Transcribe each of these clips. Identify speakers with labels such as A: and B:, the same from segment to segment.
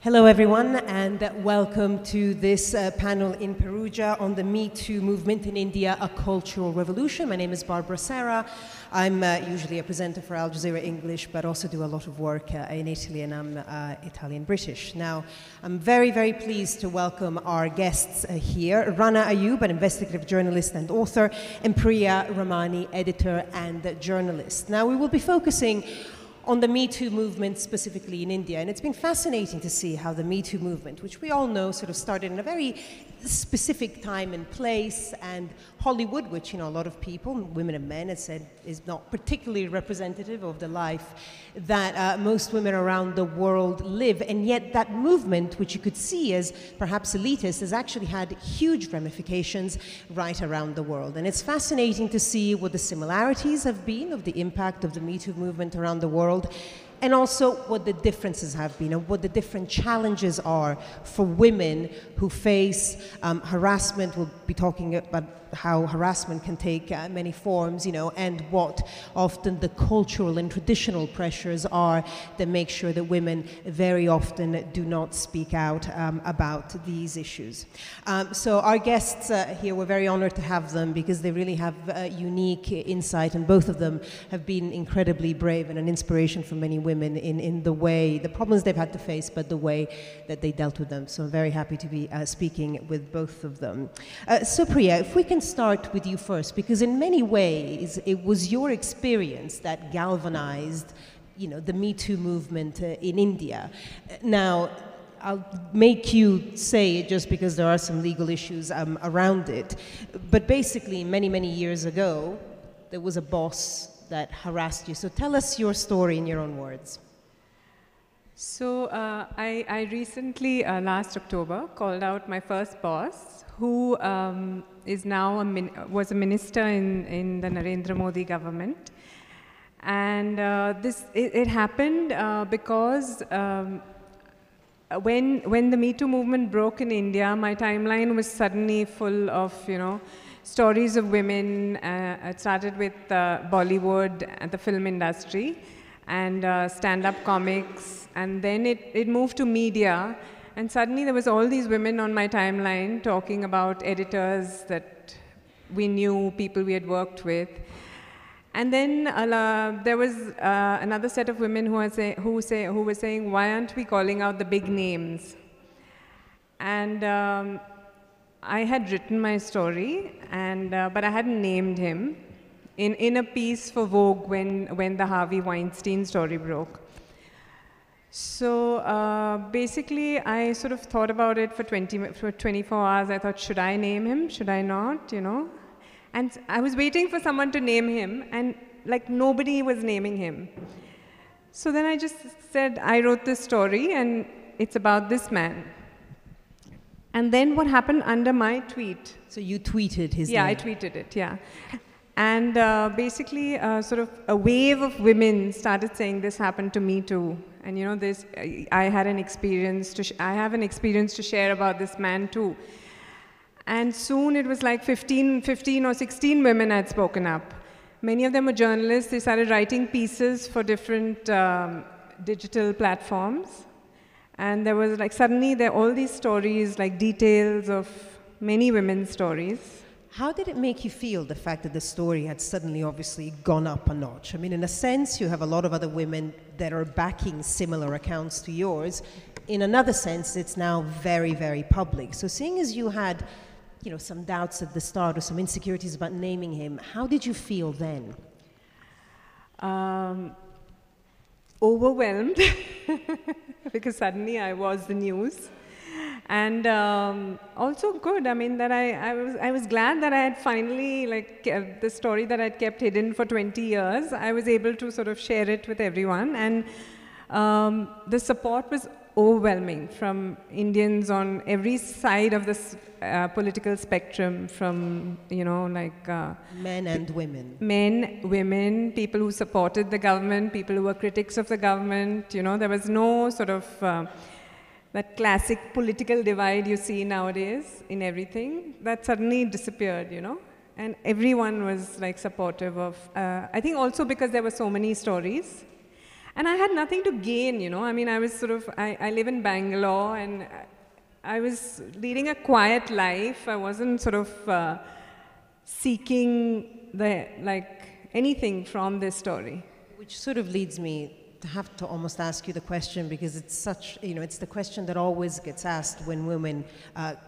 A: Hello everyone, and welcome to this panel in Perugia on the Me Too movement in India, a cultural revolution. My name is Barbara Serra. I'm usually a presenter for Al Jazeera English, but also do a lot of work in Italy, and I'm Italian-British. Now, I'm very, very pleased to welcome our guests here, Rana Ayyub, an investigative journalist and author, and Priya Ramani, editor and journalist. Now, we will be focusing on the Me Too movement specifically in India. And it's been fascinating to see how the Me Too movement, which we all know sort of started in a very specific time and place, and Hollywood, which, you know, a lot of people, women and men, have said is not particularly representative of the life that most women around the world live. And yet that movement, which you could see as perhaps elitist, has actually had huge ramifications right around the world. And it's fascinating to see what the similarities have been of the impact of the Me Too movement around the world, and also what the differences have been and what the different challenges are for women who face harassment. We'll be talking about how harassment can take many forms, you know, and what often the cultural and traditional pressures are that make sure that women very often do not speak out about these issues. So our guests here, we're very honored to have them because they really have unique insight, and both of them have been incredibly brave and an inspiration for many women in the way, the problems they've had to face, but the way that they dealt with them. So I'm very happy to be speaking with both of them. So Priya, if we can start with you first, because in many ways it was your experience that galvanized, you know, the Me Too movement in India. Now, I'll make you say it just because there are some legal issues around it, but basically many, many years ago, there was a boss that harassed you. So tell us your story in your own words.
B: So I recently, last October, called out my first boss, who is now was a minister in the Narendra Modi government. And it happened because when the Me Too movement broke in India, my timeline was suddenly full of, you know, stories of women. It started with Bollywood and the film industry and stand-up comics, and then it moved to media. And suddenly there was all these women on my timeline talking about editors that we knew, people we had worked with. And then there was another set of women who were saying, why aren't we calling out the big names? And I had written my story, but I hadn't named him in a piece for Vogue when the Harvey Weinstein story broke. So basically, I sort of thought about it for 24 hours. I thought, should I name him? Should I not? You know? And I was waiting for someone to name him, and like nobody was naming him. So then I just said, I wrote this story, and it's about this man. And then what happened under my tweet?
A: So you tweeted his name?
B: Yeah, I tweeted it, yeah. And basically, sort of a wave of women started saying, this happened to me too. And you know, I had an experience I have an experience to share about this man too. And soon it was like 15 or 16 women had spoken up. Many of them were journalists. They started writing pieces for different digital platforms. And there was like, suddenly there are all these stories, like details of many women's stories.
A: How did it make you feel, the fact that the story had suddenly obviously gone up a notch? I mean, in a sense, you have a lot of other women that are backing similar accounts to yours. In another sense, it's now very, very public. So seeing as you had, you know, some doubts at the start or some insecurities about naming him, how did you feel then?
B: Overwhelmed, because suddenly I was the news. And also good, I mean, that I was glad that I had finally, like, the story that I'd kept hidden for 20 years, I was able to sort of share it with everyone. And the support was overwhelming from Indians on every side of this political spectrum, from, you know, like...
A: men and women.
B: Men, women, people who supported the government, people who were critics of the government, you know, there was no sort of... that classic political divide you see nowadays in everything, that suddenly disappeared, you know? And everyone was like supportive of, I think also because there were so many stories. And I had nothing to gain, you know. I mean, I was sort of, I live in Bangalore, and I was leading a quiet life. I wasn't sort of seeking anything from this story.
A: Which sort of leads me to have to almost ask you the question, because it's such, you know, it's the question that always gets asked when women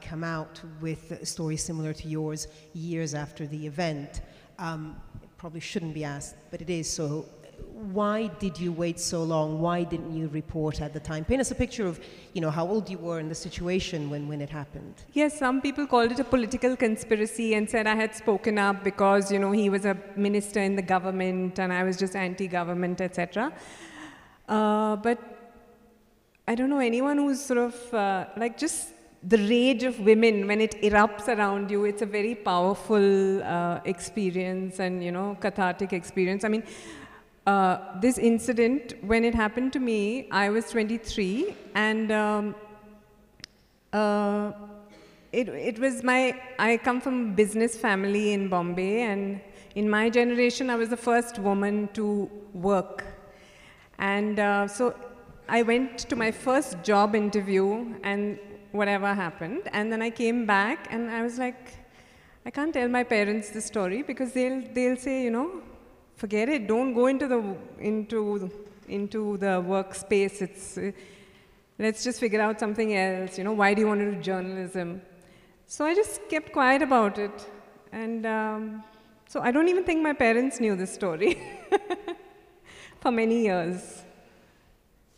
A: come out with stories similar to yours years after the event. It probably shouldn't be asked, but it is. So why did you wait so long? Why didn't you report at the time? Paint us a picture of, you know, how old you were in the situation when it happened.
B: Yes, some people called it a political conspiracy and said I had spoken up because, you know, he was a minister in the government and I was just anti-government, etc. But I don't know, anyone who's sort of just the rage of women when it erupts around you, it's a very powerful experience and, you know, cathartic experience. I mean, this incident, when it happened to me, I was 23, and it was I come from a business family in Bombay, and in my generation, I was the first woman to work. And so I went to my first job interview, and whatever happened, and then I came back, and I was like, I can't tell my parents this story because they'll say, you know, forget it. Don't go into the workspace. Let's just figure out something else. You know, why do you want to do journalism? So I just kept quiet about it, and so I don't even think my parents knew this story for many years.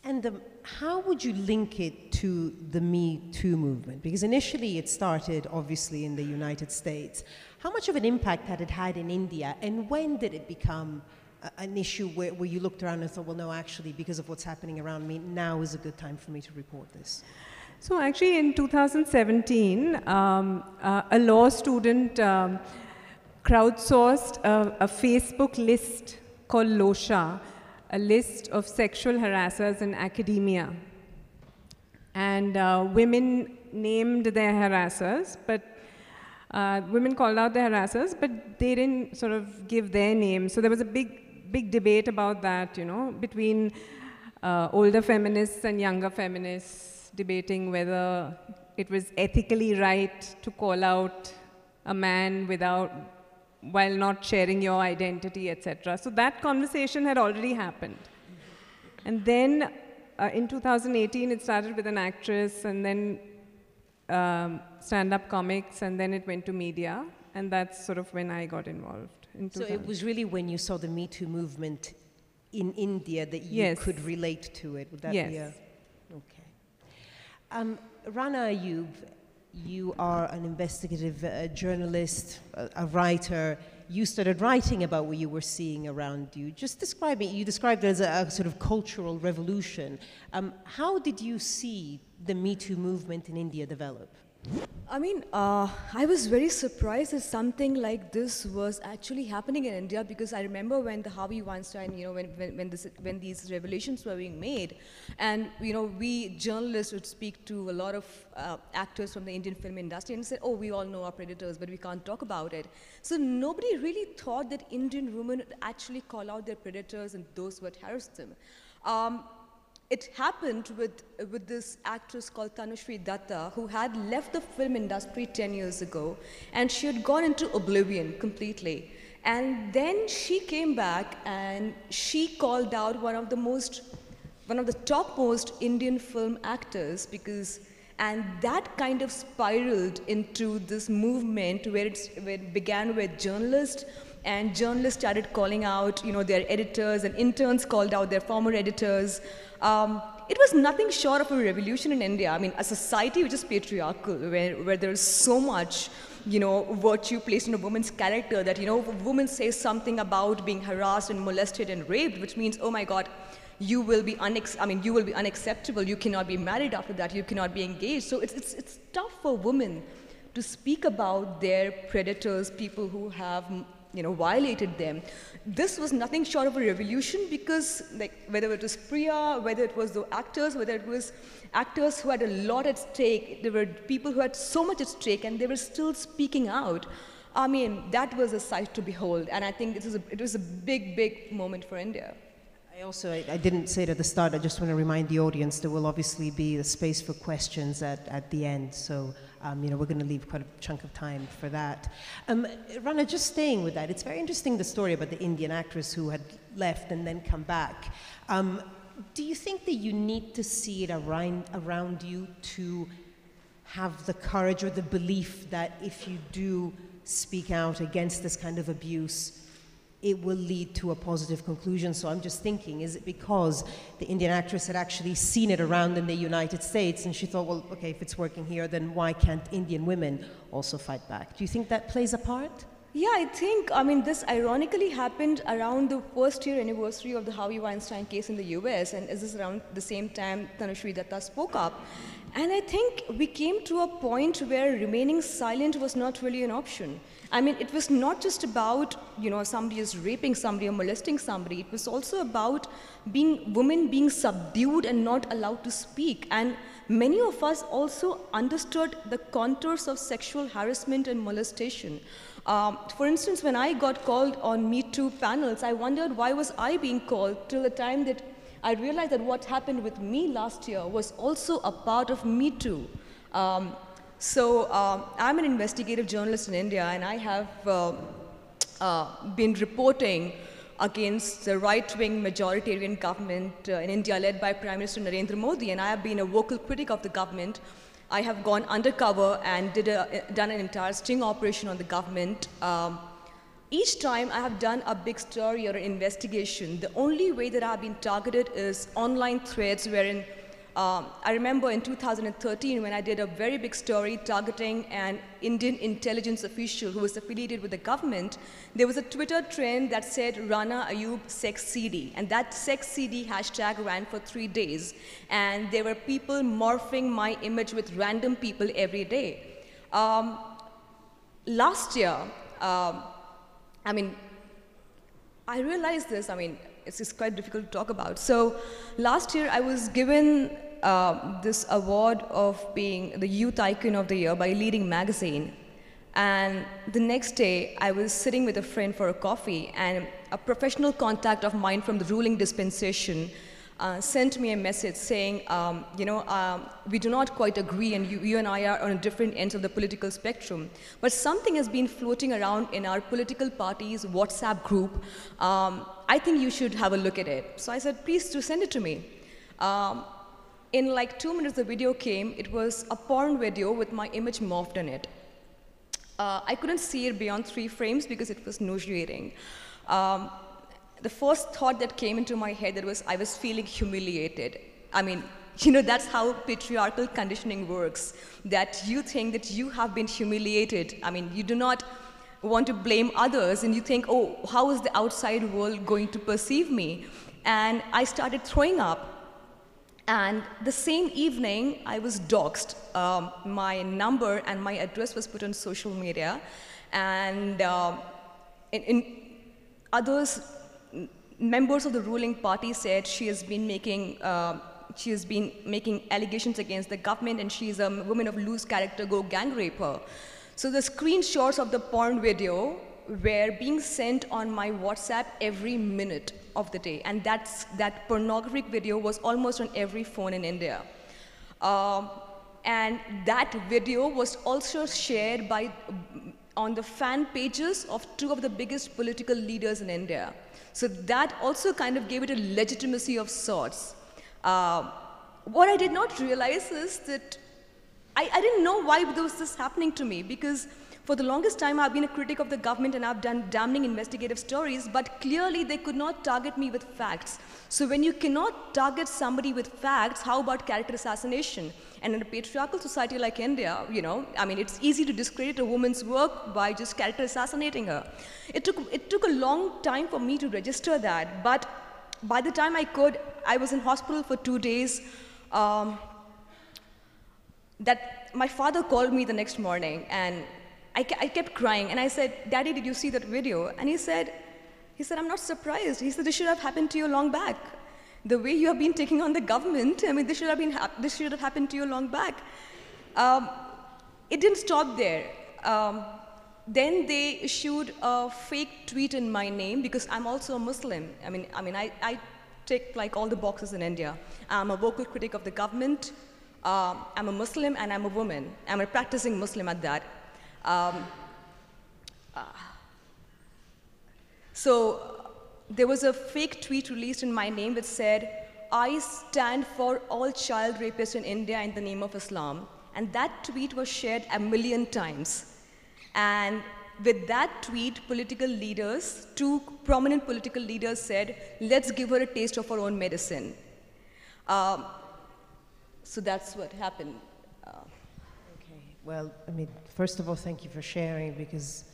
A: And how would you link it to the Me Too movement? Because initially it started, obviously, in the United States. How much of an impact had it had in India? And when did it become an issue where you looked around and thought, well, no, actually, because of what's happening around me, now is a good time for me to report this?
B: So actually, in 2017, a law student crowdsourced a Facebook list called LOSHA, a list of sexual harassers in academia. And women named their harassers, but women called out their harassers, but they didn't sort of give their names. So there was a big debate about that, you know, between older feminists and younger feminists, debating whether it was ethically right to call out a man while not sharing your identity, etc. So that conversation had already happened. And then in 2018, it started with an actress, and then stand-up comics, and then it went to media, and that's sort of when I got involved.
A: So it was really when you saw the Me Too movement in India that you could relate to it? Would that be a... Okay. Rana Ayyub, you are an investigative journalist, a writer. You started writing about what you were seeing around you. Just describe it. You described it as a sort of cultural revolution. How did you see the Me Too movement in India develop?
C: I mean, I was very surprised that something like this was actually happening in India, because I remember when the Harvey Weinstein, you know, when these revelations were being made, and, you know, we journalists would speak to a lot of actors from the Indian film industry and say, oh, we all know our predators, but we can't talk about it. So nobody really thought that Indian women would actually call out their predators and those who had harassed them. It happened with this actress called Tanushree Datta, who had left the film industry 10 years ago, and she had gone into oblivion completely. And then she came back and she called out one of the topmost Indian film actors, and that kind of spiraled into this movement where it began with journalists, and journalists started calling out, you know, their editors, and interns called out their former editors. It was nothing short of a revolution in India. I mean, a society which is patriarchal, where there's so much, you know, virtue placed in a woman's character that, you know, if a woman says something about being harassed and molested and raped, which means, oh my God, you will be unacceptable. You cannot be married after that. You cannot be engaged. So it's tough for women to speak about their predators, people who have, you know, violated them. This was nothing short of a revolution, because, like, whether it was Priya, whether it was the actors, whether it was actors who had a lot at stake, there were people who had so much at stake, and they were still speaking out. I mean, that was a sight to behold, and I think it was a big moment for India.
A: I I didn't say it at the start, I just want to remind the audience there will obviously be a space for questions at the end, so we're going to leave quite a chunk of time for that. Rana, just staying with that, it's very interesting, the story about the Indian actress who had left and then come back. Do you think that you need to see it around you to have the courage or the belief that if you do speak out against this kind of abuse, it will lead to a positive conclusion? So I'm just thinking, is it because the Indian actress had actually seen it around in the United States and she thought, well, okay, if it's working here, then why can't Indian women also fight back? Do you think that plays a part?
C: Yeah, I think, this ironically happened around the first year anniversary of the Harvey Weinstein case in the US, and this is around the same time Tanushree Datta spoke up. And I think we came to a point where remaining silent was not really an option. It was not just about, somebody is raping somebody or molesting somebody. It was also about women being subdued and not allowed to speak. And many of us also understood the contours of sexual harassment and molestation. For instance, when I got called on Me Too panels, I wondered why was I being called till the time that I realized that what happened with me last year was also a part of Me Too. I'm an investigative journalist in India, and I have been reporting against the right-wing majoritarian government in India led by Prime Minister Narendra Modi, and I have been a vocal critic of the government. I have gone undercover and done an entire sting operation on the government. Each time I have done a big story or an investigation, the only way that I have been targeted is online threads wherein I remember in 2013 when I did a very big story targeting an Indian intelligence official who was affiliated with the government. There was a Twitter trend that said Rana Ayyub sex CD, and that sex CD hashtag ran for 3 days, and there were people morphing my image with random people every day. Last year, I realized this, it's quite difficult to talk about. So last year I was given this award of being the Youth Icon of the Year by a leading magazine. And the next day I was sitting with a friend for a coffee, and a professional contact of mine from the ruling dispensation sent me a message saying, we do not quite agree, and you and I are on different ends of the political spectrum, but something has been floating around in our political party's WhatsApp group. I think you should have a look at it. So I said, please do send it to me. In like 2 minutes, the video came. It was a porn video with my image morphed in it. I couldn't see it beyond 3 frames because it was nauseating. The first thought that came into my head was I was feeling humiliated. That's how patriarchal conditioning works, that you think that you have been humiliated. You do not want to blame others, and you think, oh, how is the outside world going to perceive me? And I started throwing up. And the same evening, I was doxxed. My number and my address was put on social media, and members of the ruling party said she has been making allegations against the government, and she is a woman of loose character, go gang rape her. So the screenshots of the porn video were being sent on my WhatsApp every minute of the day, and that pornographic video was almost on every phone in India. And that video was also shared on the fan pages of 2 of the biggest political leaders in India. So that also kind of gave it a legitimacy of sorts. What I did not realize is that I didn't know why there was this happening to me, because for the longest time I've been a critic of the government and I've done damning investigative stories, but clearly they could not target me with facts. So when you cannot target somebody with facts, how about character assassination? And in a patriarchal society like India, it's easy to discredit a woman's work by just character assassinating her. It took a long time for me to register that, but by the time I was in hospital for 2 days. That my father called me the next morning, and I kept crying, and I said, Daddy, did you see that video? And he said, I'm not surprised. He said, this should have happened to you long back. The way you have been taking on the government, this should have happened to you long back. It didn't stop there. Then they issued a fake tweet in my name because I'm also a Muslim. I tick like all the boxes in India. I'm a vocal critic of the government. I'm a Muslim and I'm a woman. I'm a practicing Muslim at that. So there was a fake tweet released in my name which said, "I stand for all child rapists in India in the name of Islam." And that tweet was shared 1 million times. And with that tweet, political leaders, 2 prominent political leaders said, "Let's give her a taste of her own medicine." So that's what happened.
A: Okay, well, I mean, first of all, thank you for sharing, because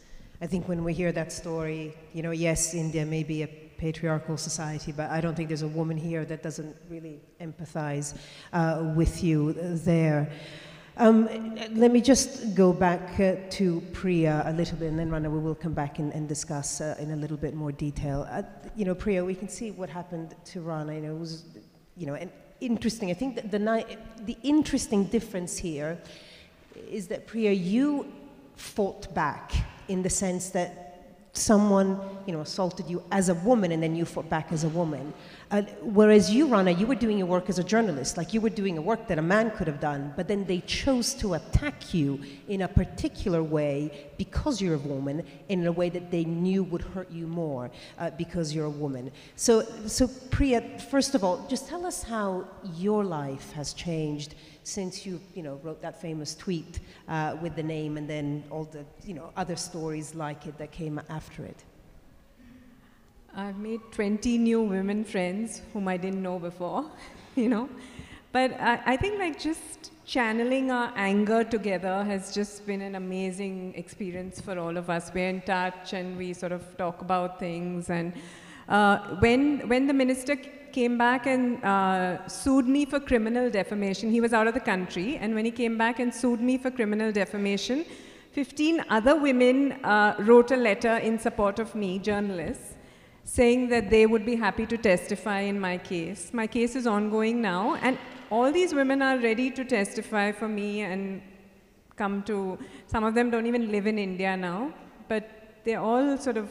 A: I think when we hear that story, you know, yes, India may be a patriarchal society, but I don't think there's a woman here that doesn't really empathize with you there. Let me just go back to Priya a little bit, and then Rana, we will come back and discuss in a little bit more detail. You know, Priya, we can see what happened to Rana. You know, it was, you know, an interesting. I think that the interesting difference here is that, Priya, you fought back in the sense that someone, you know, assaulted you as a woman, and then you fought back as a woman. Whereas you, Rana, you were doing your work as a journalist, like you were doing a work that a man could have done, but then they chose to attack you in a particular way because you're a woman, in a way that they knew would hurt you more because you're a woman. So Priya, first of all, just tell us how your life has changed since you know, wrote that famous tweet with the name, and then all the, you know, other stories like it that came after it.
B: I've made 20 new women friends whom I didn't know before, you know. But I think like just channeling our anger together has just been an amazing experience for all of us. We're in touch and we sort of talk about things. And when the minister came back and sued me for criminal defamation, he was out of the country, and when he came back and sued me for criminal defamation, 15 other women wrote a letter in support of me, journalists, saying that they would be happy to testify in my case. My case is ongoing now, and all these women are ready to testify for me and come to, some of them don't even live in India now, but they all sort of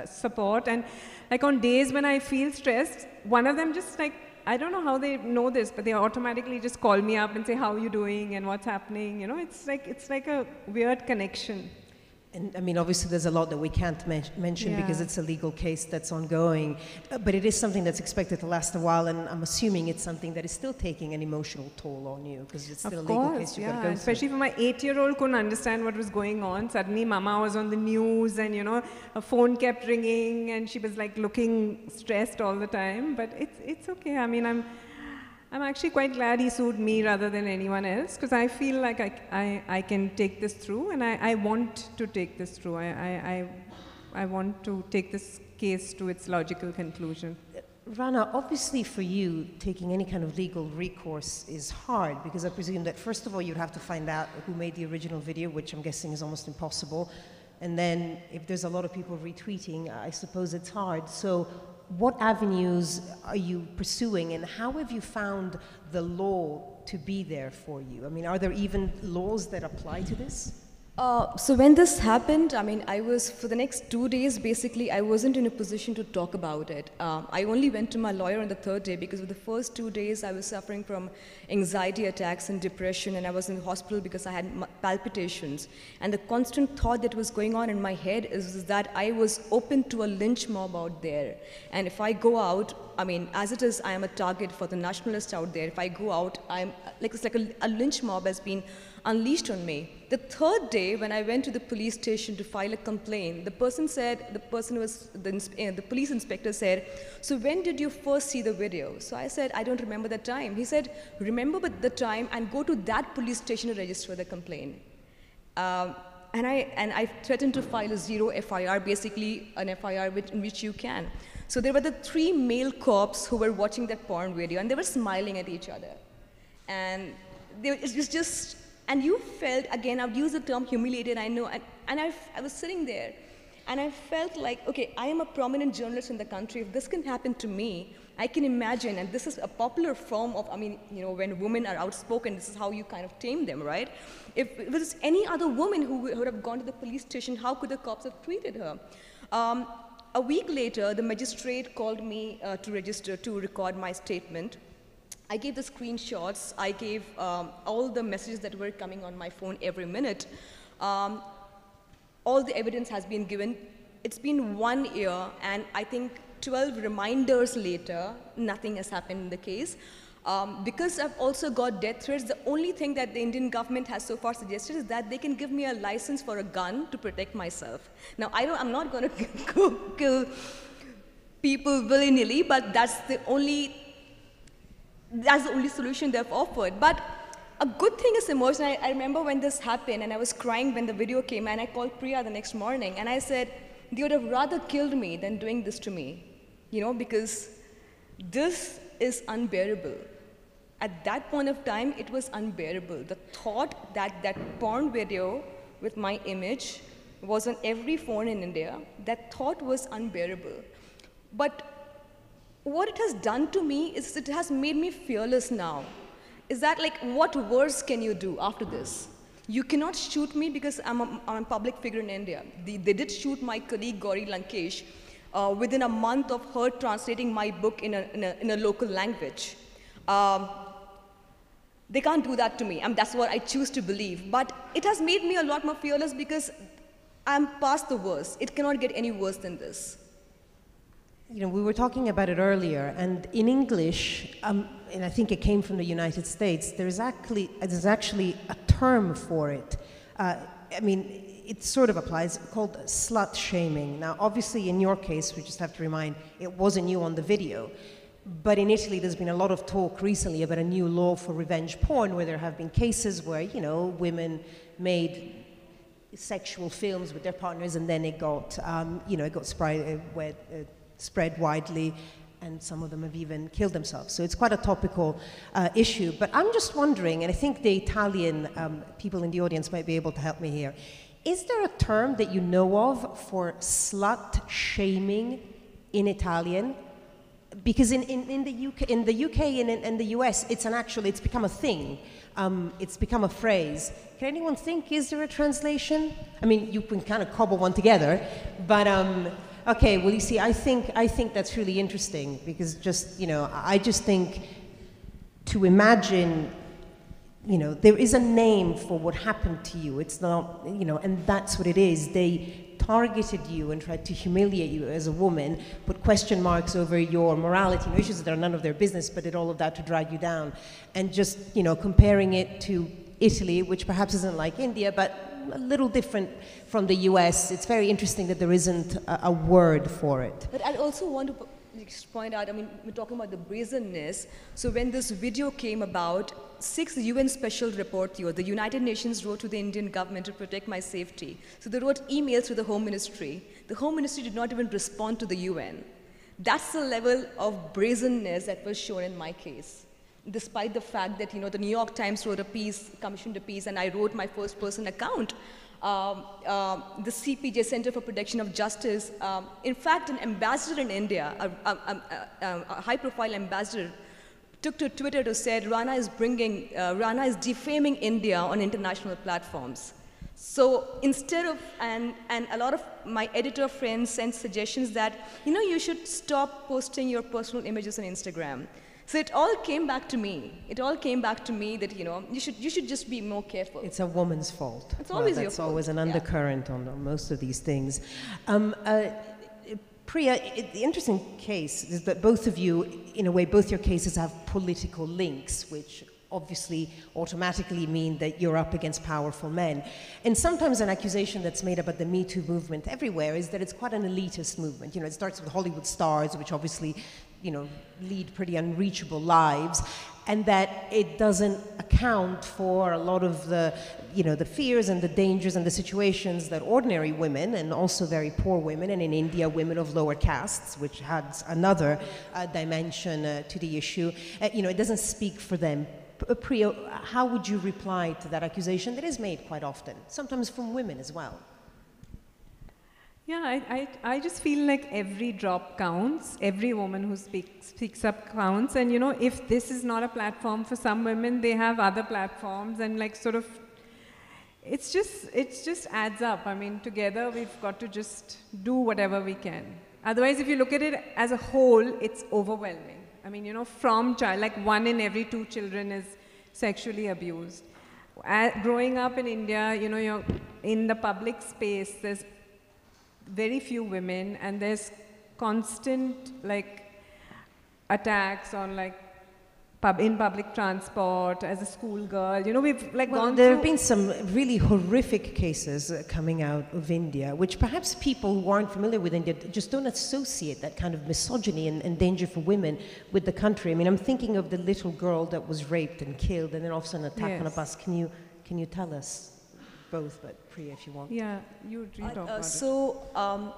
B: support. And like on days when I feel stressed, one of them just like, I don't know how they know this, but they automatically just call me up and say, "How are you doing and what's happening?" You know, it's like a weird connection.
A: And I mean, obviously there's a lot that we can't mention because it's a legal case that's ongoing, but it is something that's expected to last a while, and I'm assuming it's something that is still taking an emotional toll on you, because it's still a legal case you've got to go through.
B: Especially for my 8-year-old, couldn't understand what was going on. Suddenly Mama was on the news, and you know, her phone kept ringing, and she was like looking stressed all the time, but it's okay. I mean, I'm actually quite glad he sued me rather than anyone else, because I feel like I can take this through, and I want to take this through. I want to take this case to its logical conclusion.
A: Rana, obviously for you, taking any kind of legal recourse is hard, because I presume that first of all you'd have to find out who made the original video, which I'm guessing is almost impossible. And then if there's a lot of people retweeting, I suppose it's hard. So what avenues are you pursuing, and how have you found the law to be there for you? I mean, are there even laws that apply to this?
C: So when this happened, I mean, I was, for the next 2 days, basically, I wasn't in a position to talk about it. I only went to my lawyer on the 3rd day, because for the first 2 days, I was suffering from anxiety attacks and depression, and I was in the hospital because I had palpitations. And the constant thought that was going on in my head is that I was open to a lynch mob out there. And if I go out, I mean, as it is, I am a target for the nationalists out there. If I go out, I'm like, it's like a lynch mob has been unleashed on me. The 3rd day, when I went to the police station to file a complaint, the person said, the police inspector said, "So when did you first see the video?" So I said, "I don't remember the time." He said, "Remember the time and go to that police station to register the complaint." And I threatened to file a 0 FIR, basically an FIR in which you can. So there were the 3 male cops who were watching that porn video, and they were smiling at each other. And it was just, and you felt, again, I would use the term humiliated, I know, and I was sitting there, and I felt like, okay, I am a prominent journalist in the country. If this can happen to me, I can imagine, and this is a popular form of, I mean, you know, when women are outspoken, this is how you kind of tame them, right? If it was any other woman who would have gone to the police station, how could the cops have treated her? A week later, the magistrate called me to record my statement. I gave the screenshots, I gave all the messages that were coming on my phone every minute. All the evidence has been given. It's been 1 year, and I think 12 reminders later, nothing has happened in the case. Because I've also got death threats, the only thing that the Indian government has so far suggested is that they can give me a license for a gun to protect myself. Now, I'm not going to go kill people willy-nilly, but that's the only solution they've offered. But a good thing is emerged. I remember when this happened, and I was crying when the video came, and I called Priya the next morning, and I said, they would have rather killed me than doing this to me, because this is unbearable. At that point of time, it was unbearable. The thought that that porn video with my image was on every phone in India, that thought was unbearable. But what it has done to me is it has made me fearless now. Is that like, what worse can you do after this? You cannot shoot me because I'm a public figure in India. They did shoot my colleague Gauri Lankesh within a month of her translating my book in a local language. They can't do that to me. That's what I choose to believe. But it has made me a lot more fearless because I'm past the worst. It cannot get any worse than this.
A: We were talking about it earlier, and in English, and I think it came from the United States, there's actually a term for it. It sort of applies, called slut-shaming. Now, obviously, in your case, we just have to remind, it wasn't you on the video. But in Italy, there's been a lot of talk recently about a new law for revenge porn, where there have been cases where, women made sexual films with their partners, and then it got, spread widely, and some of them have even killed themselves. So it's quite a topical issue. But I'm just wondering, and I think the Italian people in the audience might be able to help me here, is there a term that you know of for slut-shaming in Italian? Because in the UK and in the US, it's become a thing. It's become a phrase. Can anyone think, is there a translation? You can kind of cobble one together, but okay, well, you see, I think that's really interesting, because I just think to imagine, there is a name for what happened to you. It's not, and that's what it is. They targeted you and tried to humiliate you as a woman, put question marks over your morality, issues that are none of their business, but did all of that to drag you down. And just, comparing it to Italy, which perhaps isn't like India, but a little different from the US, it's very interesting that there isn't a word for it.
C: But I also want to point out, we're talking about the brazenness. So when this video came about, 6 UN special rapporteurs, the United Nations, wrote to the Indian government to protect my safety. So they wrote emails to the Home Ministry. The Home Ministry did not even respond to the UN. That's the level of brazenness that was shown in my case. Despite the fact that, the New York Times wrote a piece, commissioned a piece, and I wrote my first-person account. The CPJ, Center for Protection of Justice, in fact, an ambassador in India, a high-profile ambassador, took to Twitter to said Rana is defaming India on international platforms. So instead of, and a lot of my editor friends sent suggestions that, you should stop posting your personal images on Instagram. So it all came back to me. It all came back to me that, you should just be more careful.
A: It's a woman's fault.
C: It's always your fault.
A: That's always an undercurrent on most of these things. Priya, the interesting case is that both of you, in a way, both your cases have political links, which obviously automatically mean that you're up against powerful men. And sometimes an accusation that's made about the Me Too movement everywhere is that it's quite an elitist movement. It starts with Hollywood stars, which obviously lead pretty unreachable lives, and that it doesn't account for a lot of the, the fears and the dangers and the situations that ordinary women, and also very poor women, and in India, women of lower castes, which adds another dimension to the issue, it doesn't speak for them. Priya, how would you reply to that accusation that is made quite often, sometimes from women as well?
B: Yeah, I just feel like every drop counts. Every woman who speaks up counts. And if this is not a platform for some women, they have other platforms, and it just adds up. Together we've got to just do whatever we can. Otherwise, if you look at it as a whole, it's overwhelming. I mean, you know, from child, like 1 in every 2 children is sexually abused. Growing up in India, you know, you're in the public space, there's very few women, and there's constant, like, attacks on, like, in public transport, as a schoolgirl. You know, we've, like, gone
A: there
B: through...
A: have been some really horrific cases coming out of India, which perhaps people who aren't familiar with India just don't associate that kind of misogyny and danger for women with the country. I mean, I'm thinking of the little girl that was raped and killed, and then all of a sudden attacked on a bus. Can you tell us both, but Priya, if you want.
B: Yeah, you talk about it.
C: So,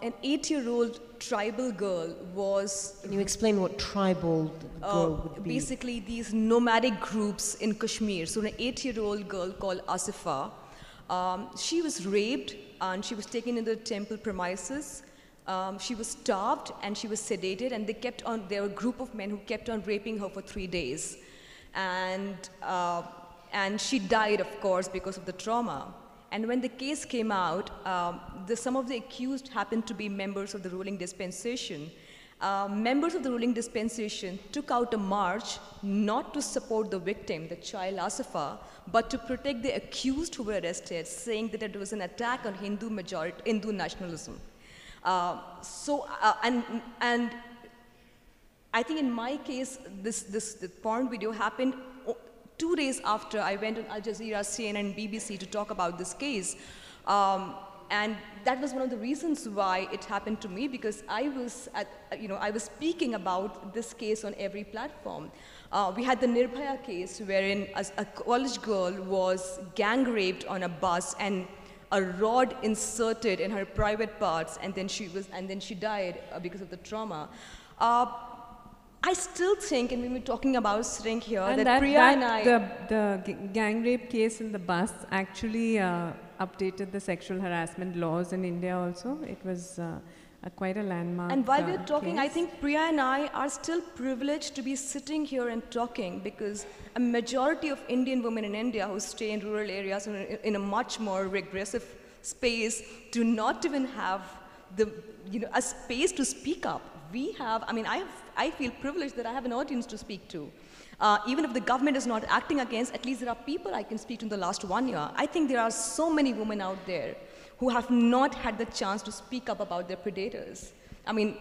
C: an 8-year-old tribal girl was...
A: Can you explain what tribal girl would be?
C: Basically, these nomadic groups in Kashmir. So, an 8-year-old girl called Asifa, she was raped and she was taken into the temple premises. She was starved and she was sedated, and there were a group of men who kept on raping her for 3 days. And she died, of course, because of the trauma. And when the case came out, some of the accused happened to be members of the ruling dispensation. Members of the ruling dispensation took out a march not to support the victim, the child Asifa, but to protect the accused who were arrested, saying that it was an attack on Hindu nationalism. And I think in my case, this porn video happened 2 days after I went on Al Jazeera, CNN, and BBC to talk about this case. And that was one of the reasons why it happened to me, because I was speaking about this case on every platform. We had the Nirbhaya case, wherein a college girl was gang raped on a bus and a rod inserted in her private parts, and then she died because of the trauma. I still think, and when we're talking about sitting here,
B: and
C: that Priya and I...
B: The gang rape case in the bus actually updated the sexual harassment laws in India also. It was quite a landmark
C: And while we're talking,
B: case.
C: I think Priya and I are still privileged to be sitting here and talking, because a majority of Indian women in India who stay in rural areas in a much more regressive space do not even have a space to speak up. I feel privileged that I have an audience to speak to. Even if the government is not acting against, at least there are people I can speak to in the last 1 year. I think there are so many women out there who have not had the chance to speak up about their predators. I mean,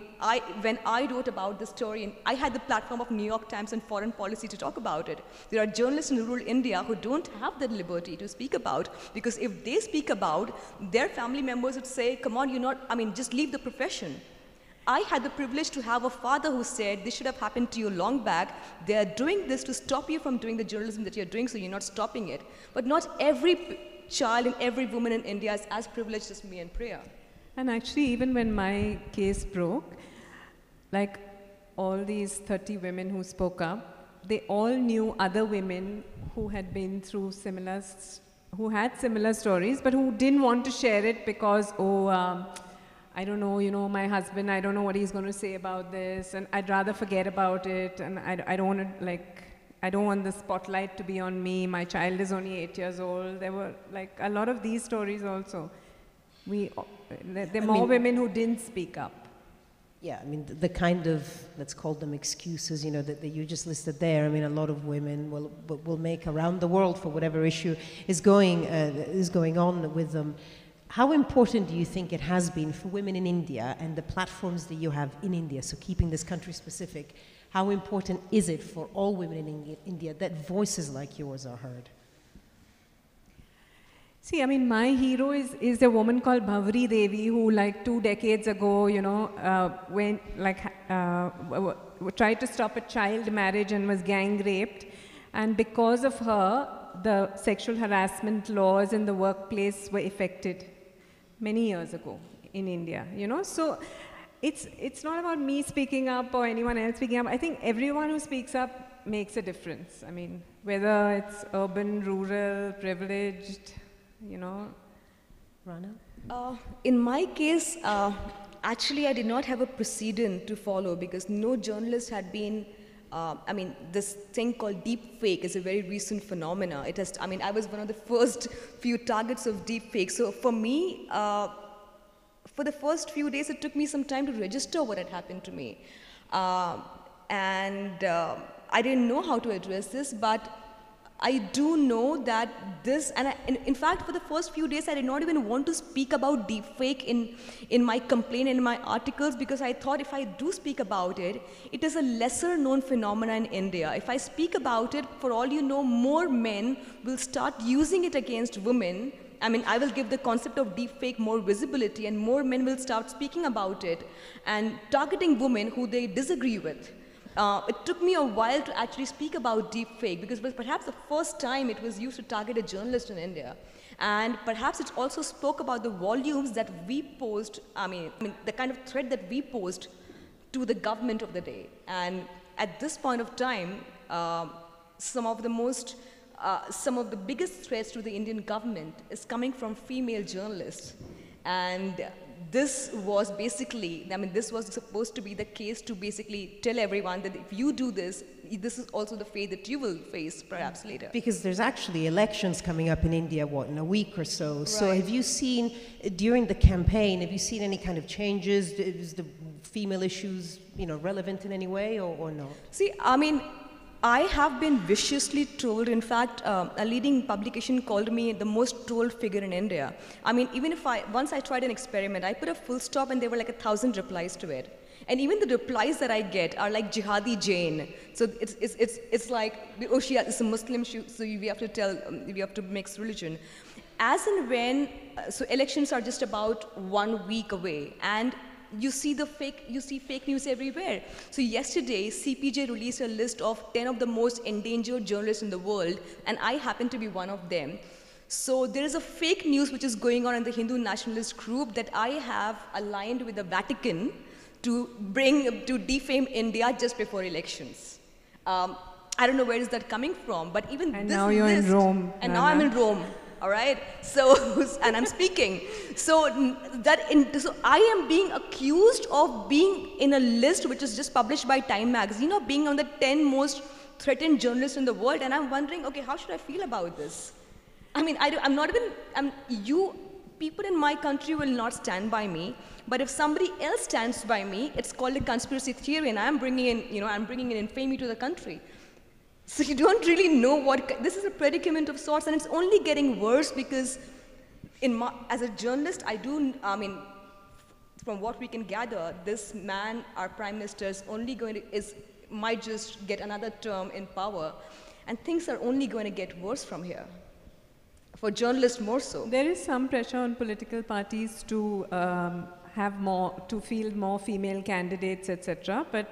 C: when I wrote about the story, and I had the platform of New York Times and Foreign Policy to talk about it. There are journalists in rural India who don't have that liberty to speak about, because if they speak about, their family members would say, come on, just leave the profession. I had the privilege to have a father who said, this should have happened to you long back. They are doing this to stop you from doing the journalism that you're doing, so you're not stopping it. But not every child and every woman in India is as privileged as me and Priya.
B: And actually, even when my case broke, like all these 30 women who spoke up, they all knew other women who had been through who had similar stories, but who didn't want to share it because, I don't know, my husband, I don't know what he's going to say about this, and I'd rather forget about it, and I don't want to, I don't want the spotlight to be on me. My child is only 8 years old. There were, a lot of these stories also. There are more women who didn't speak up.
A: Yeah, the kind of, let's call them excuses, that you just listed there. A lot of women will make around the world for whatever issue is going on with them. How important do you think it has been for women in India and the platforms that you have in India, so keeping this country specific, how important is it for all women in India that voices like yours are heard?
B: See, my hero is a woman called Bhavri Devi, who 2 decades ago, tried to stop a child marriage and was gang raped. And because of her, the sexual harassment laws in the workplace were effected many years ago in India, So it's not about me speaking up or anyone else speaking up. I think everyone who speaks up makes a difference. Whether it's urban, rural, privileged,
A: Rana?
C: In my case, actually I did not have a precedent to follow, because no journalist had been, this thing called deep fake is a very recent phenomena. I was one of the first few targets of deep fake. So for me, for the first few days, it took me some time to register what had happened to me. I didn't know how to address this, but I do know that this, and in fact, for the first few days, I did not even want to speak about deepfake in my complaint, in my articles, because I thought if I do speak about it, it is a lesser known phenomenon in India. If I speak about it, for all you know, more men will start using it against women. I mean, I will give the concept of deepfake more visibility, and more men will start speaking about it and targeting women who they disagree with. It took me a while to actually speak about deepfake because it was perhaps the first time it was used to target a journalist in India. And perhaps it also spoke about the volumes that we posed, I mean the kind of threat that we posed to the government of the day. And at this point of time, some of the biggest threats to the Indian government is coming from female journalists. And this was basically, I mean, this was supposed to be the case to basically tell everyone that if you do this, this is also the fate that you will face perhaps later.
A: Because there's actually elections coming up in India, what, in a week or so. Right. So have you seen, during the campaign, have you seen any kind of changes? Is the female issues, relevant in any way or not?
C: See, I mean, I have been viciously trolled. In fact, a leading publication called me the most trolled figure in India. I mean, even if once I tried an experiment, I put a full stop and there were like 1,000 replies to it. And even the replies that I get are like jihadi Jain. So it's like, oh, she is a Muslim, so we have to tell, we have to mix religion. As and when, so elections are just about 1 week away, and you see fake news everywhere. So yesterday, CPJ released a list of 10 of the most endangered journalists in the world, and I happen to be one of them. So there is a fake news which is going on in the Hindu nationalist group that I have aligned with the Vatican to defame India just before elections. I don't know where is that coming from, but even
B: and
C: this
B: now you're
C: list,
B: in Rome.
C: And now I'm in Rome. All right, so, and I'm speaking. So I am being accused of being in a list which is just published by Time magazine of being on the 10 most threatened journalists in the world, and I'm wondering, okay, how should I feel about this? I mean, people in my country will not stand by me, but if somebody else stands by me, it's called a conspiracy theory, and I'm bringing in infamy to the country. So you don't really know this is a predicament of sorts, and it's only getting worse because as a journalist, from what we can gather, this man, our Prime Minister, might just get another term in power, and things are only going to get worse from here. For journalists more so.
B: There is some pressure on political parties to field more female candidates, etc. But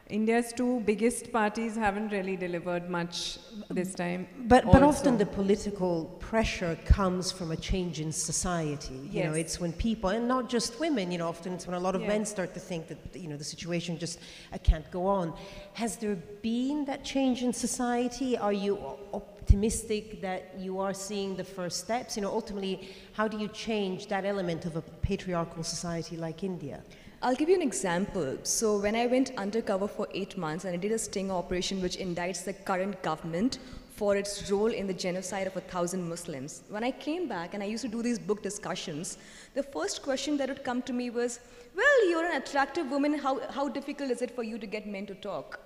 B: India's two biggest parties haven't really delivered much this time.
A: But often the political pressure comes from a change in society.
B: Yes.
A: It's when people, and not just women, often it's when a lot of men start to think that, the situation just can't go on. Has there been that change in society? Are you optimistic that you are seeing the first steps? Ultimately, how do you change that element of a patriarchal society like India?
C: I'll give you an example. So when I went undercover for 8 months and I did a sting operation which indicts the current government for its role in the genocide of 1,000 Muslims. When I came back and I used to do these book discussions, the first question that would come to me was, well, you're an attractive woman, how difficult is it for you to get men to talk?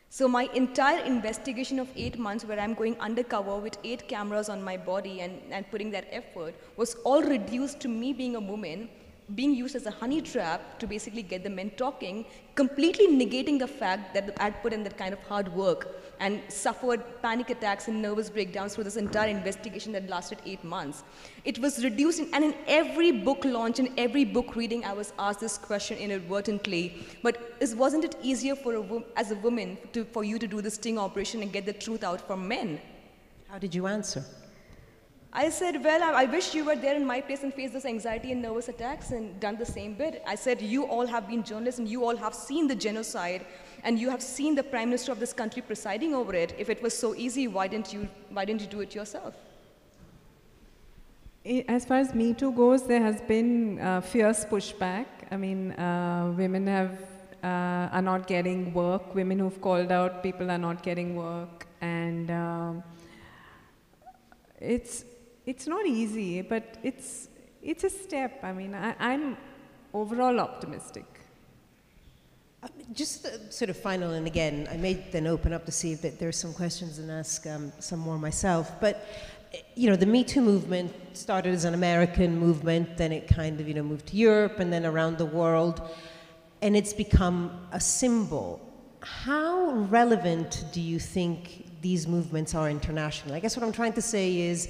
C: So my entire investigation of 8 months where I'm going undercover with 8 cameras on my body and putting that effort was all reduced to me being a woman, being used as a honey trap to basically get the men talking, completely negating the fact that I'd put in that kind of hard work and suffered panic attacks and nervous breakdowns through this entire investigation that lasted 8 months. It was reduced, and in every book launch, in every book reading, I was asked this question inadvertently, but wasn't it easier as a woman for you to do the sting operation and get the truth out from men?
A: How did you answer?
C: I said, well, I wish you were there in my place and faced this anxiety and nervous attacks and done the same bit. I said, you all have been journalists and you all have seen the genocide and you have seen the Prime Minister of this country presiding over it. If it was so easy, why didn't you do it yourself?
B: As far as Me Too goes, there has been fierce pushback. I mean, women are not getting work. Women who've called out people are not getting work. And it's not easy, but it's a step. I mean, I'm overall optimistic.
A: Just sort of final, and again, I may then open up to see if there's some questions and ask some more myself. But, you know, the Me Too movement started as an American movement, then it kind of, you know, moved to Europe and then around the world, and it's become a symbol. How relevant do you think these movements are internationally? I guess what I'm trying to say is,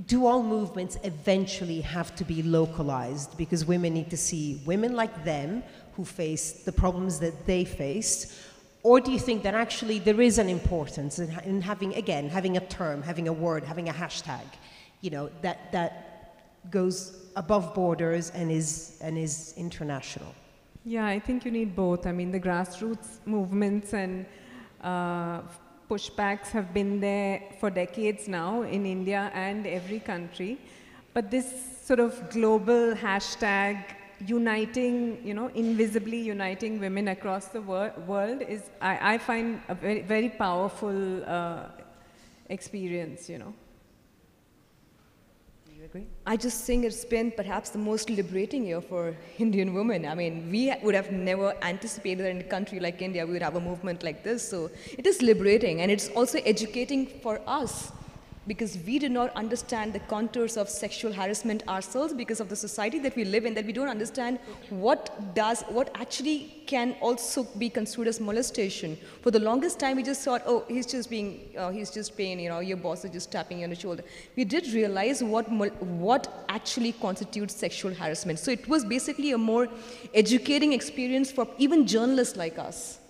A: do all movements eventually have to be localized? Because women need to see women like them who face the problems that they faced? Or do you think that actually there is an importance in having, again, having a term, having a word, having a hashtag, you know, that goes above borders and is international?
B: Yeah, I think you need both. I mean, the grassroots movements and pushbacks have been there for decades now in India and every country. But this sort of global hashtag uniting, you know, invisibly uniting women across the world is, I find, a very, very powerful experience, you know.
A: Do you agree?
C: I just think it's been perhaps the most liberating year for Indian women. I mean, we would have never anticipated that in a country like India we would have a movement like this. So it is liberating, and it's also educating for us, because we did not understand the contours of sexual harassment ourselves because of the society that we live in, that we don't understand what actually can also be construed as molestation. For the longest time, we just thought, oh, he's just paying, you know, your boss is just tapping you on the shoulder. We did realize what actually constitutes sexual harassment. So it was basically a more educating experience for even journalists like us.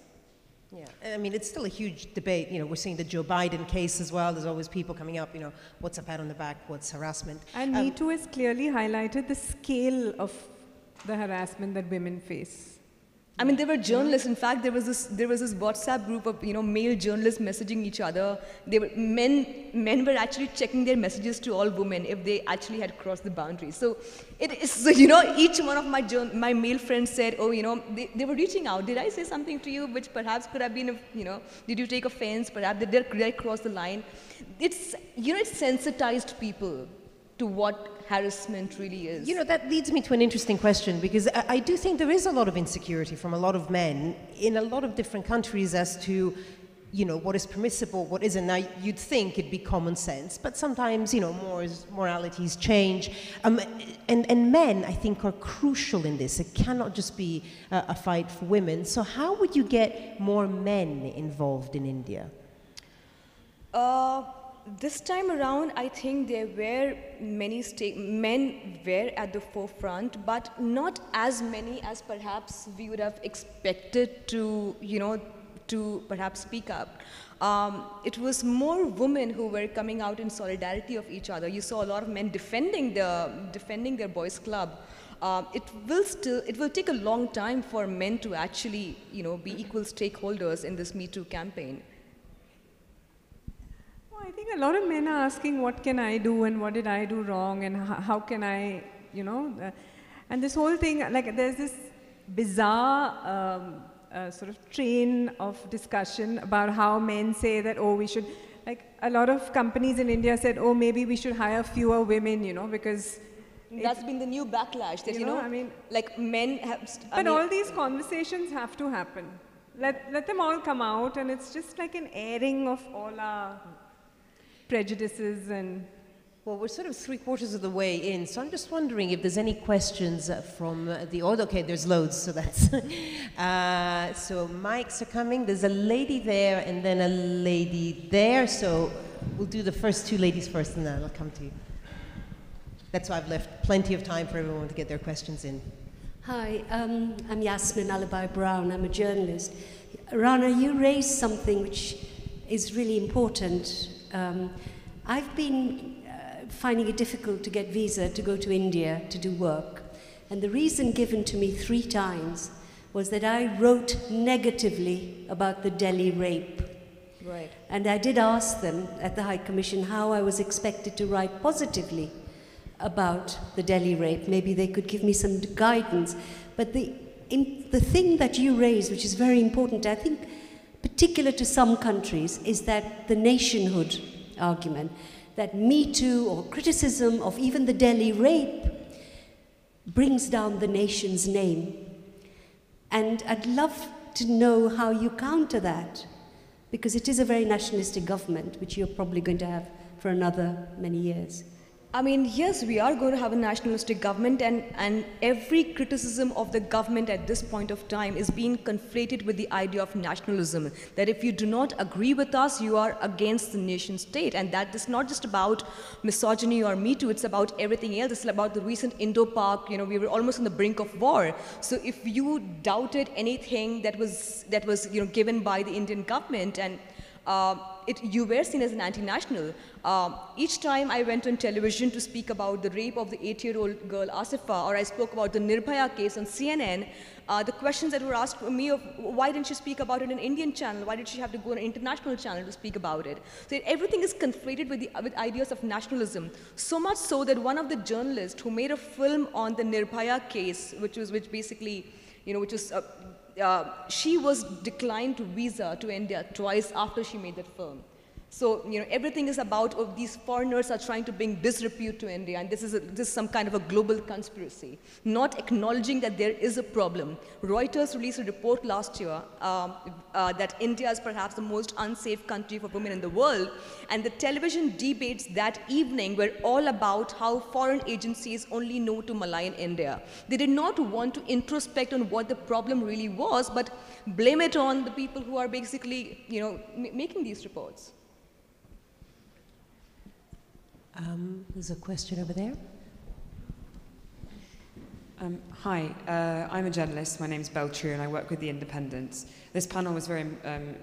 A: Yeah, I mean, it's still a huge debate. You know, we're seeing the Joe Biden case as well. There's always people coming up, you know, what's a pat on the back, what's harassment.
B: And Me Too has clearly highlighted the scale of the harassment that women face.
C: I mean, there were journalists. In fact, there was this WhatsApp group of, you know, male journalists messaging each other. Men were actually checking their messages to all women if they actually had crossed the boundary. So it is, so, you know, each one of my male friends said, oh, you know, they were reaching out. Did I say something to you which perhaps could have been, you know, did you take offense? Perhaps did I cross the line? It's, you know, it's sensitized people to what harassment really is.
A: You know, that leads me to an interesting question, because I do think there is a lot of insecurity from a lot of men in a lot of different countries as to, you know, what is permissible, what isn't. Now, you'd think it'd be common sense, but sometimes, you know, moralities change. And men, I think, are crucial in this. It cannot just be a fight for women. So how would you get more men involved in India?
C: This time around, I think there were many men were at the forefront, but not as many as perhaps we would have expected to, you know, to perhaps speak up. It was more women who were coming out in solidarity of each other. You saw a lot of men defending their boys' club. It will take a long time for men to actually, you know, be equal stakeholders in this Me Too campaign.
B: I think a lot of men are asking, what can I do and what did I do wrong and how can I, you know, and this whole thing, like there's this bizarre sort of train of discussion about how men say that, oh, we should, like a lot of companies in India said, oh, maybe we should hire fewer women, you know, because
C: that's been the new backlash that, you know,
B: I mean,
C: like men have...
B: But all these conversations have to happen. Let them all come out, and it's just like an airing of all our prejudices and...
A: Well, we're sort of 3/4 of the way in, so I'm just wondering if there's any questions from the audience. Okay, there's loads, so that's... so mics are coming. There's a lady there and then a lady there, so we'll do the first two ladies first and then I'll come to you. That's why I've left plenty of time for everyone to get their questions in.
D: Hi, I'm Yasmin Alibai Brown. I'm a journalist. Rana, you raised something which is really important. I've been finding it difficult to get visa to go to India to do work. And the reason given to me 3 times was that I wrote negatively about the Delhi rape.
C: Right.
D: And I did ask them at the High Commission how I was expected to write positively about the Delhi rape. Maybe they could give me some guidance. But the thing that you raised, which is very important, I think, particular to some countries, is that the nationhood argument, that Me Too or criticism of even the Delhi rape brings down the nation's name. And I'd love to know how you counter that, because it is a very nationalistic government, which you're probably going to have for another many years.
C: I mean, yes, we are going to have a nationalistic government, and every criticism of the government at this point of time is being conflated with the idea of nationalism, that if you do not agree with us, you are against the nation state. And that is not just about misogyny or Me Too, it's about everything else. It's about the recent Indo-Pak, we were almost on the brink of war. So if you doubted anything that was given by the Indian government, and you were seen as an anti-national. Each time I went on television to speak about the rape of the 8-year-old girl Asifa, or I spoke about the Nirbhaya case on CNN, the questions that were asked me of why didn't she speak about it on an Indian channel? Why did she have to go on an international channel to speak about it? So everything is conflated with ideas of nationalism. So much so that one of the journalists who made a film on the Nirbhaya case, she was declined visa to India twice after she made that film. So, everything is about these foreigners are trying to bring disrepute to India, and this is some kind of a global conspiracy, not acknowledging that there is a problem. Reuters released a report last year that India is perhaps the most unsafe country for women in the world, and the television debates that evening were all about how foreign agencies only know to malign India. They did not want to introspect on what the problem really was, but blame it on the people who are basically, making these reports.
A: There's a question over there.
E: Hi, I'm a journalist. My name's Belle True, and I work with The Independent. This panel was very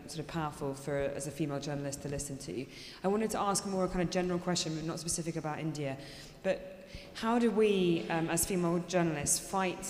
E: sort of powerful as a female journalist to listen to. I wanted to ask a more kind of general question, not specific about India, but how do we, as female journalists, fight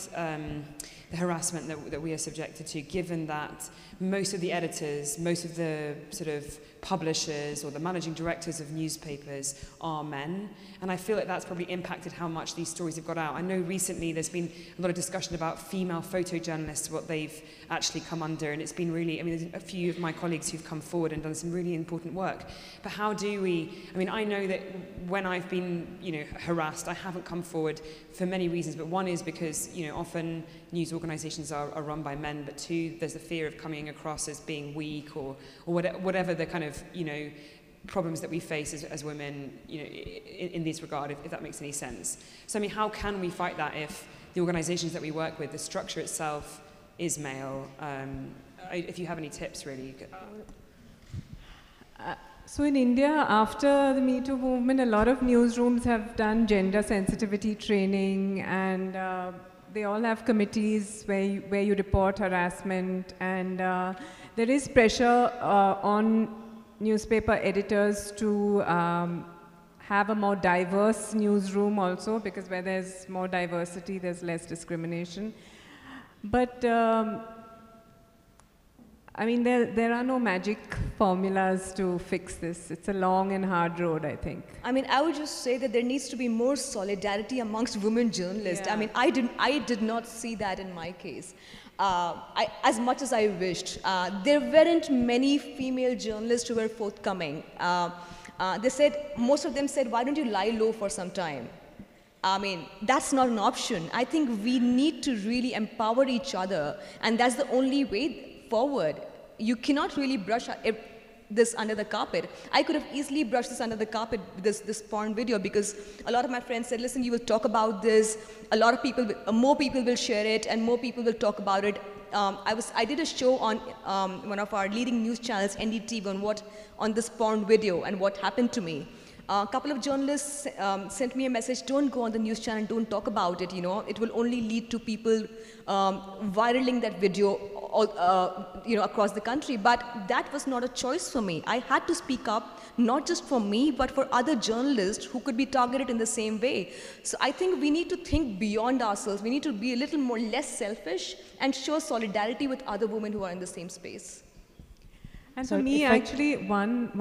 E: the harassment that we are subjected to, given that most of the editors, most of the sort of publishers or the managing directors of newspapers are men, and I feel like that's probably impacted how much these stories have got out. I know recently there's been a lot of discussion about female photojournalists, what they've actually come under, and it's been really, there's a few of my colleagues who've come forward and done some really important work, but how do we, I know that when I've been, harassed, I haven't come forward for many reasons, but one is because, often news organizations are run by men, but two, there's the fear of coming across as being weak or whatever the kind of, problems that we face as women, in this regard, if that makes any sense. So, how can we fight that if the organizations that we work with, the structure itself is male? If you have any tips, really.
B: So in India, after the Me Too movement, a lot of newsrooms have done gender sensitivity training, and they all have committees where you report harassment, and there is pressure on newspaper editors to have a more diverse newsroom also, because where there's more diversity, there's less discrimination. But there are no magic formulas to fix this. It's a long and hard road, I think.
C: I would just say that there needs to be more solidarity amongst women journalists. Yeah. I did not see that in my case. As much as I wished. There weren't many female journalists who were forthcoming. Most of them said, why don't you lie low for some time? That's not an option. I think we need to really empower each other, and that's the only way forward. You cannot really brush this under the carpet. I could have easily brushed this under the carpet, this porn video, because a lot of my friends said, listen, you will talk about this, a lot of people, more people will share it, and more people will talk about it. I did a show on one of our leading news channels, NDTV, on this porn video and what happened to me. A couple of journalists sent me a message, don't go on the news channel, don't talk about it, it will only lead to people viraling that video across the country. But that was not a choice for me. I had to speak up, not just for me, but for other journalists who could be targeted in the same way. So I think we need to think beyond ourselves. We need to be a little more less selfish and show solidarity with other women who are in the same space.
B: And for me, actually, one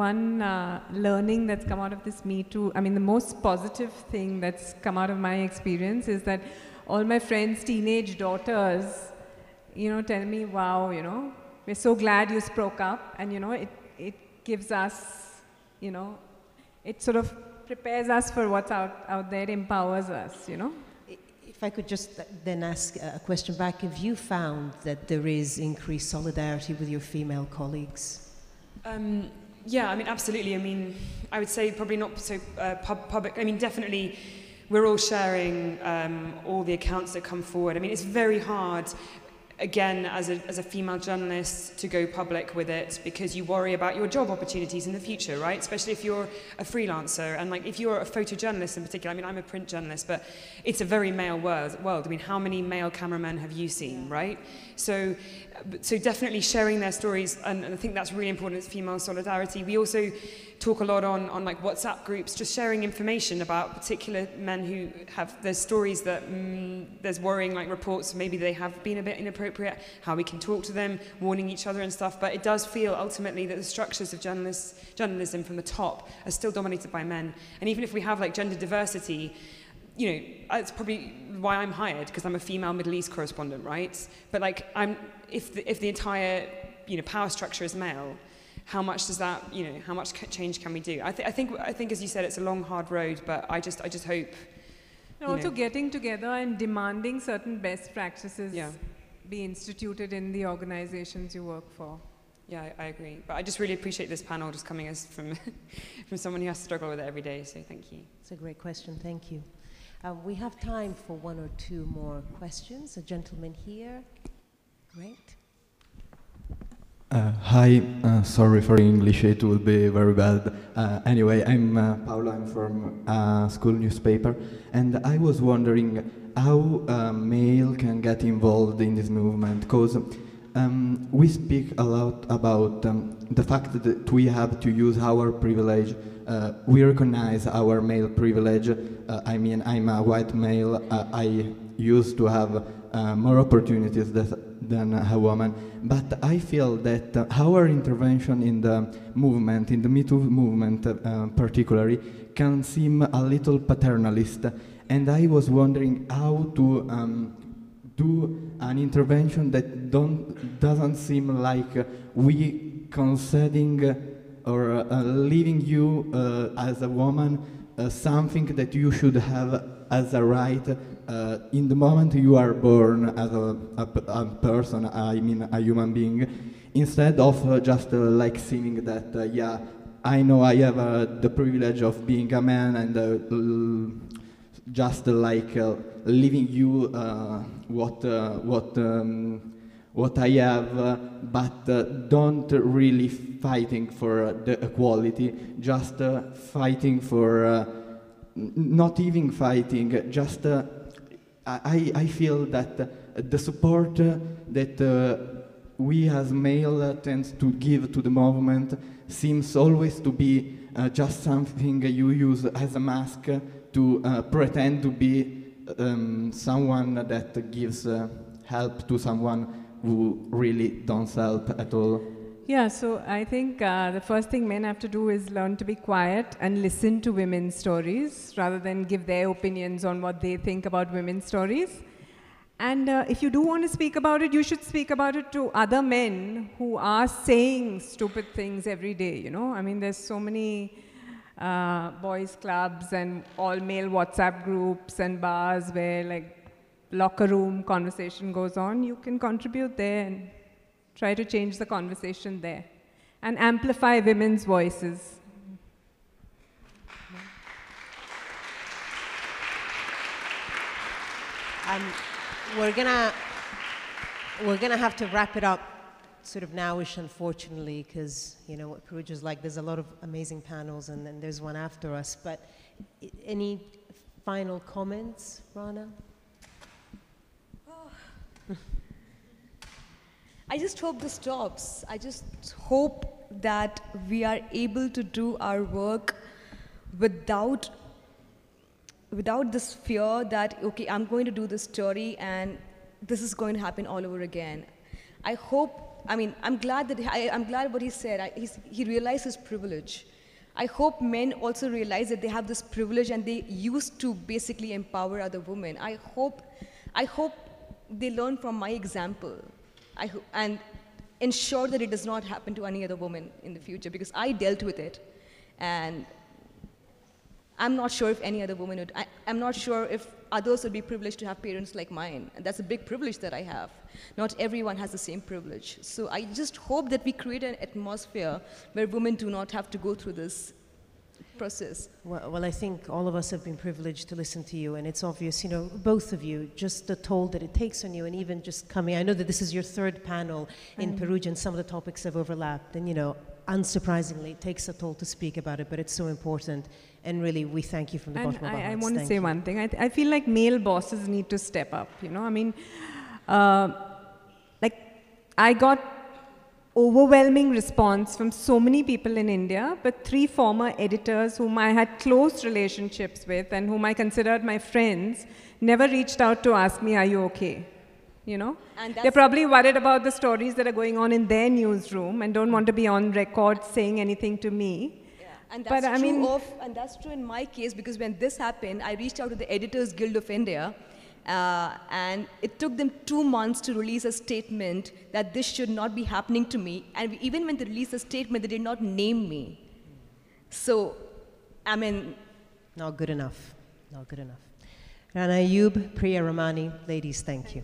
B: learning that's come out of this Me Too, the most positive thing that's come out of my experience is that all my friends' teenage daughters, tell me, wow, we're so glad you spoke up, and, it gives us, it sort of prepares us for what's out there, empowers us,
A: If I could just then ask a question back, have you found that there is increased solidarity with your female colleagues?
E: Yeah, I mean, absolutely. I mean, I would say probably not so public. I mean, definitely we're all sharing all the accounts that come forward. I mean, it's very hard, again, as a female journalist, to go public with it because you worry about your job opportunities in the future, right? Especially if you're a freelancer. And like if you're a photojournalist in particular, I mean, I'm a print journalist, but it's a very male world. I mean, how many male cameramen have you seen, right? So definitely sharing their stories, and I think that's really important, it's female solidarity. We also talk a lot on like WhatsApp groups, just sharing information about particular men who have their stories that there's worrying like reports, maybe they have been a bit inappropriate, how we can talk to them, warning each other and stuff. But it does feel ultimately that the structures of journalism from the top are still dominated by men. And even if we have like gender diversity, you know, it's probably why I'm hired, because I'm a female Middle East correspondent, right? But like, if the entire, you know, power structure is male, how much does that, you know, how much change can we do? I think, as you said, it's a long, hard road, but I just hope.
B: And also getting together and demanding certain best practices be instituted in the organizations you work for.
E: Yeah, I agree. But I just really appreciate this panel just coming as from someone who has to struggle with it every day. So thank you.
A: It's a great question. Thank you. We have time for one or two more questions. A gentleman here. Great.
F: Hi, sorry for English, it will be very bad. Anyway, I'm Paolo, I'm from a school newspaper, and I was wondering how male can get involved in this movement, because we speak a lot about the fact that we have to use our privilege. We recognize our male privilege. I mean, I'm a white male. I used to have more opportunities than a woman. But I feel that our intervention in the movement, in the Me Too movement particularly, can seem a little paternalist. And I was wondering how to do an intervention that doesn't seem like we conceding or leaving you as a woman something that you should have as a right in the moment you are born as a person, I mean a human being, instead of just like seeming that, yeah, I know I have the privilege of being a man and just like leaving you what I have, but don't really fighting for the equality, just fighting for, not even fighting, just I feel that the support that we as male tend to give to the movement seems always to be just something you use as a mask to pretend to be someone that gives help to someone who really don't help at all.
B: Yeah, so I think the first thing men have to do is learn to be quiet and listen to women's stories rather than give their opinions on what they think about women's stories. And if you do want to speak about it, you should speak about it to other men who are saying stupid things every day, you know? I mean, there's so many boys' clubs and all-male WhatsApp groups and bars where, like, locker room conversation goes on. You can contribute there and try to change the conversation there and amplify women's voices.
A: We're gonna have to wrap it up sort of nowish, unfortunately, because you know what Perugia's like. There's a lot of amazing panels, and then there's one after us. But any final comments, Rana?
C: I just hope this stops. I just hope that we are able to do our work without this fear that, okay, I'm going to do this story and this is going to happen all over again. I hope, I mean, I'm glad what he said. He realized his privilege. I hope men also realize that they have this privilege and they used to basically empower other women. I hope they learn from my example. And ensure that it does not happen to any other woman in the future, because I dealt with it. And I'm not sure if any other woman would. I'm not sure if others would be privileged to have parents like mine. And that's a big privilege that I have. Not everyone has the same privilege. So I just hope that we create an atmosphere where women do not have to go through this process.
A: Well, I think all of us have been privileged to listen to you, and it's obvious, both of you, just the toll that it takes on you, and even just coming. I know that this is your third panel in Perugia, and some of the topics have overlapped, and unsurprisingly, it takes a toll to speak about it, but it's so important. And really, we thank you from the bottom of our hearts.
B: I want to say one thing. I feel like male bosses need to step up. I got overwhelming response from so many people in India, but 3 former editors whom I had close relationships with and whom I considered my friends never reached out to ask me, are you okay? And they're probably worried about the stories that are going on in their newsroom and don't want to be on record saying anything to me.
C: And that's true in my case, because when this happened, I reached out to the Editors Guild of India, and it took them 2 months to release a statement that this should not be happening to me. And even when they released a statement, they did not name me. So,
A: not good enough. Not good enough. Rana Ayyub, Priya Ramani, ladies, thank you.